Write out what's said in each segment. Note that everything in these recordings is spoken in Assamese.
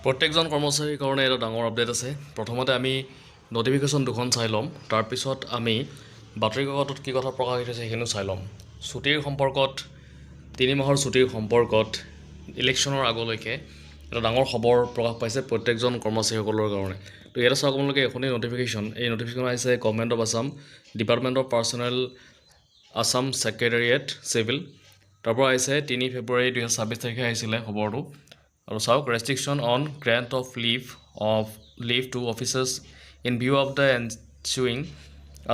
প্ৰত্যেকজন কৰ্মচাৰীৰ কাৰণে এটা ডাঙৰ আপডেট আছে। প্ৰথমতে আমি নটিফিকেশ্যন দুখন চাই ল'ম, তাৰপিছত আমি বাতৰি কাকতত কি কথা প্ৰকাশিত হৈছে সেইখিনিও চাই ল'ম। ছুটিৰ সম্পৰ্কত 3 মাহৰ ছুটিৰ সম্পৰ্কত ইলেকশ্যনৰ আগলৈকে এটা ডাঙৰ খবৰ প্ৰকাশ পাইছে প্ৰত্যেকজন কৰ্মচাৰীসকলৰ কাৰণে। তো ইয়াতে চাওক আপোনালোকে এখনেই নটিফিকেশ্যন, এই নটিফিকেশ্যন আহিছে government of Assam, department of personnel Assam secretariat civil. তাৰপৰা আহিছে 3 ফেব্ৰুৱাৰী 2026 তাৰিখে আহিছিলে খবৰটো। আৰু চাওক, restriction on grant of leave to officers in view of the ensuing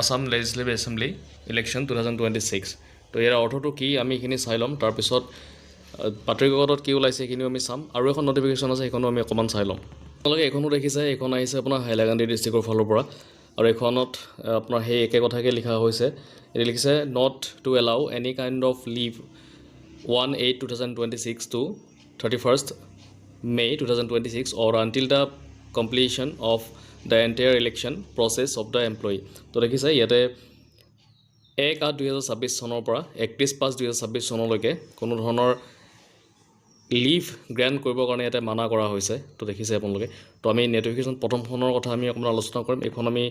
Assam legislative assembly election 2026। তো ইয়াৰ অৰ্থটো কি আমি এইখিনি চাই ল'ম, তাৰপিছত বাতৰি কাকতত কি ওলাইছে সেইখিনিও আমি চাম। আৰু এখন নটিফিকেশ্যন আছে, সেইখনো আমি অকণমান চাই ল'ম। আপোনালোকে এইখনো দেখিছে, এইখন আহিছে আপোনাৰ হাইলাকান্দি ডিষ্ট্ৰিক্টৰ ফালৰ পৰা। আৰু এইখনত আপোনাৰ সেই একে কথাকে লিখা হৈছে। এটি লিখিছে not to allow any kind of leave 1/8/2026 to 31st May 2026 or until the completion of the entire election process of the employee। তো দেখিছে ইয়াতে 1/8/2026 চনৰ পৰা 31/5/2026 চনলৈকে কোনো ধৰণৰ লিভ গ্ৰেণ্ট কৰিবৰ কাৰণে ইয়াতে মানা কৰা হৈছে। তো দেখিছে আপোনালোকে। তো আমি নটিফিকেশ্যন প্ৰথমখনৰ কথা আমি অকণমান আলোচনা কৰিম। এইখন আমি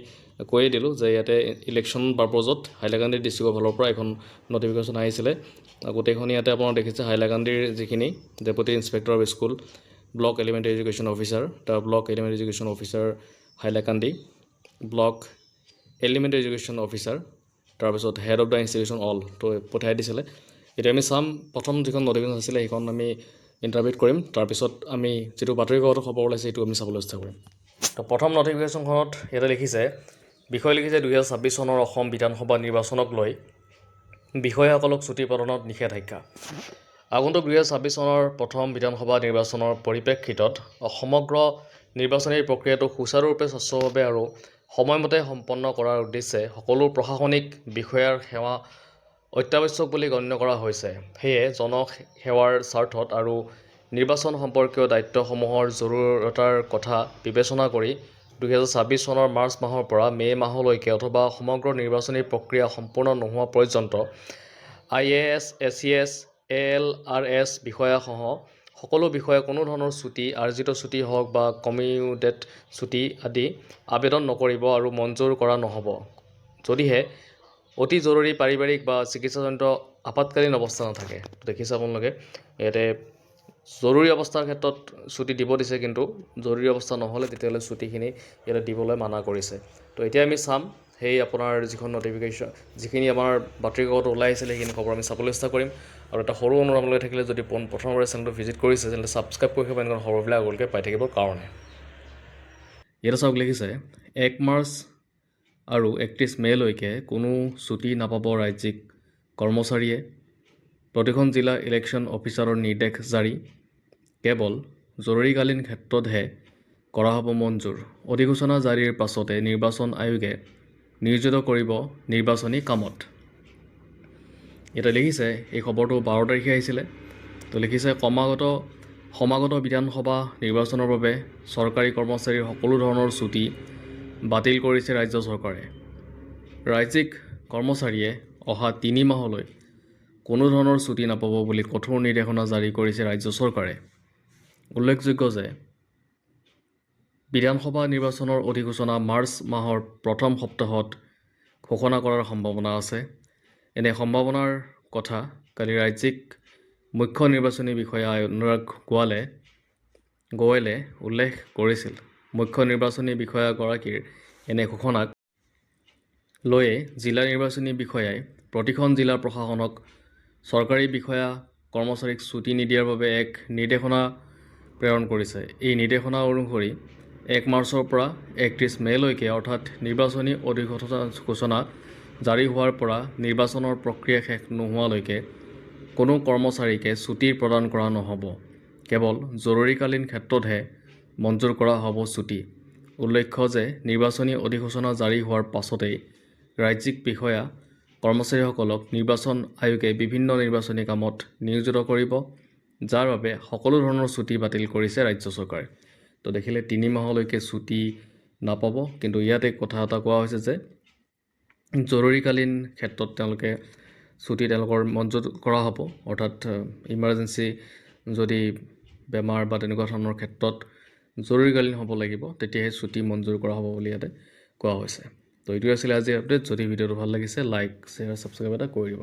কৈয়ে দিলোঁ যে ইয়াতে ইলেকশ্যন পাৰপজত হাইলাকান্দি ডিষ্ট্ৰিক্টৰ ফালৰ পৰা এখন নটিফিকেশ্যন আহিছিলে। গোটেইখন ইয়াতে আপোনাৰ দেখিছে হাইলাকান্দিৰ যিখিনি deputy inspector of school, block elementary education officer, তাৰ block elementary education officer Hailakandi, block elementary education officer, তাৰপিছত head of the institution all, তো পঠিয়াই দিছিলে। এতিয়া আমি চাম প্ৰথম যিখন নটিফিকেশ্যন আছিলে সেইখন আমি ইণ্টাৰভিউট কৰিম, তাৰপিছত আমি যিটো বাতৰি কাকতৰ খবৰ ওলাইছে সেইটো আমি চাবলৈ চেষ্টা কৰিম। তো প্ৰথম নটিফিকেশ্যনখনত ইয়াতে লিখিছে, বিষয় লিখিছে 2026 চনৰ অসম বিধানসভা নিৰ্বাচনক লৈ বিষয়াসকলক ছুটি প্ৰদানত নিষেধাজ্ঞা। আগন্তুক 2026 চনৰ প্ৰথম বিধানসভা নিৰ্বাচনৰ পৰিপ্ৰেক্ষিতত সমগ্ৰ নিৰ্বাচনী প্ৰক্ৰিয়াটো সুচাৰুৰূপে স্বচ্ছভাৱে আৰু সময়মতে সম্পন্ন কৰাৰ উদ্দেশ্যে সকলো প্ৰশাসনিক বিষয়াৰ সেৱা অত্যাৱশ্যক বুলি গণ্য কৰা হৈছে। সেয়ে জনসেৱাৰ স্বাৰ্থত আৰু নিৰ্বাচন সম্পৰ্কীয় দায়িত্বসমূহৰ জৰুৰতাৰ কথা বিবেচনা কৰি 2026 চনৰ মাৰ্চ মাহৰ পৰা মে' মাহলৈকে অথবা সমগ্ৰ নিৰ্বাচনী প্ৰক্ৰিয়া সম্পূৰ্ণ নোহোৱা পৰ্যন্ত IAS, SES, ALRS বিষয়াসহ সকলো বিষয়ে কোনো ধৰণৰ ছুটি, আৰ্জিত ছুটি হওক বা কমিউটেড ছুটি আদি আবেদন নকৰিব আৰু মঞ্জুৰ কৰা নহ'ব, যদিহে অতি জৰুৰী পাৰিবাৰিক বা চিকিৎসাজনিত আপাতকালীন অৱস্থা নাথাকে। দেখিছে আপোনালোকে ইয়াতে জৰুৰী অৱস্থাৰ ক্ষেত্ৰত ছুটি দিব দিছে, কিন্তু জৰুৰী অৱস্থা নহ'লে তেতিয়াহ'লে ছুটিখিনি ইয়াতে দিবলৈ মানা কৰিছে। তো এতিয়া আমি চাম সেই আপোনাৰ যিখন নটিফিকেশ্যন, যিখিনি আমাৰ বাতৰি কাকত ওলাই আহিছিলে সেইখিনি খবৰ আমি চাবলৈ চেষ্টা কৰিম। আৰু এটা সৰু অনুৰোধ আপোনালোকে থাকিলে যদি প্ৰথমবাৰে চেনেলটো ভিজিট কৰিছে তেনেহ'লে ছাবস্ক্ৰাইব কৰি থ'ব, এনেকুৱা খবৰবিলাক আগলৈকে পাই থাকিবৰ কাৰণে। ইয়াতে চাওক লিখিছে 1 মাৰ্চ আৰু 31 মে'লৈকে কোনো ছুটি নাপাব ৰাজ্যিক কৰ্মচাৰীয়ে। প্ৰতিখন জিলা ইলেকশ্যন অফিচাৰৰ নিৰ্দেশ জাৰি, কেৱল জৰুৰীকালীন ক্ষেত্ৰতহে কৰা হ'ব মঞ্জুৰ। অধিসূচনা জাৰিৰ পাছতে নিৰ্বাচন আয়োগে নিয়োজিত কৰিব নিৰ্বাচনী কামত। ইয়াতে লিখিছে এই খবৰটো 12 তাৰিখে আহিছিলে। তো লিখিছে সমাগত বিধানসভা নিৰ্বাচনৰ বাবে চৰকাৰী কৰ্মচাৰীৰ সকলো ধৰণৰ ছুটি বাতিল কৰিছে ৰাজ্য চৰকাৰে। ৰাজ্যিক কৰ্মচাৰীয়ে অহা 3 মাহলৈ কোনো ধৰণৰ ছুটি নাপাব বুলি কঠোৰ নিৰ্দেশনা জাৰি কৰিছে ৰাজ্য চৰকাৰে। উল্লেখযোগ্য যে বিধানসভা নিৰ্বাচনৰ অধিসূচনা মাৰ্চ মাহৰ প্ৰথম সপ্তাহত ঘোষণা কৰাৰ সম্ভাৱনা আছে। এনে সম্ভাৱনাৰ কথা কালি ৰাজ্যিক মুখ্য নিৰ্বাচনী বিষয়া অনুৰাগ গোৱেলে উল্লেখ কৰিছিল। মুখ্য নিৰ্বাচনী বিষয়াগৰাকীৰ এনে ঘোষণাক লৈয়ে জিলা নিৰ্বাচনী বিষয়াই প্ৰতিখন জিলা প্ৰশাসনক চৰকাৰী বিষয়া কৰ্মচাৰীক ছুটি নিদিয়াৰ বাবে এক নিৰ্দেশনা প্ৰেৰণ কৰিছে। এই নিৰ্দেশনা অনুসৰি 1 মাৰ্চৰ পৰা 31 মে'লৈকে অৰ্থাৎ নিৰ্বাচনী অধিসূচনা জাৰি হোৱাৰ পৰা নিৰ্বাচনৰ প্ৰক্ৰিয়া শেষ নোহোৱালৈকে কোনো কৰ্মচাৰীকে ছুটি প্ৰদান কৰা নহ'ব। কেৱল জৰুৰীকালীন ক্ষেত্ৰতহে মঞ্জুৰ কৰা হ'ব ছুটি। উল্লেখ্য যে নিৰ্বাচনী অধিসূচনা জাৰি হোৱাৰ পাছতেই ৰাজ্যিক বিষয়া কৰ্মচাৰীসকলক নিৰ্বাচন আয়োগে বিভিন্ন নিৰ্বাচনী কামত নিয়োজিত কৰিব, যাৰ বাবে সকলো ধৰণৰ ছুটি বাতিল কৰিছে ৰাজ্য চৰকাৰে। তো দেখিলে 3 মাহলৈকে ছুটি নাপাব, কিন্তু ইয়াতে কথা এটা কোৱা হৈছে যে জৰুৰীকালীন ক্ষেত্ৰত তেওঁলোকে ছুটি তেওঁলোকৰ মঞ্জুৰ কৰা হ'ব, অৰ্থাৎ ইমাৰ্জেঞ্চি যদি বেমাৰ বা তেনেকুৱা ধৰণৰ ক্ষেত্ৰত জৰুৰীকালীন হ'ব লাগিব, তেতিয়াহে ছুটি মঞ্জুৰ কৰা হ'ব বুলি ইয়াতে কোৱা হৈছে। তো এইটোৱে আছিলে আজি আপডেট। যদি ভিডিঅ'টো ভাল লাগিছে লাইক শ্বেয়াৰ ছাবস্ক্ৰাইব এটা কৰি দিব।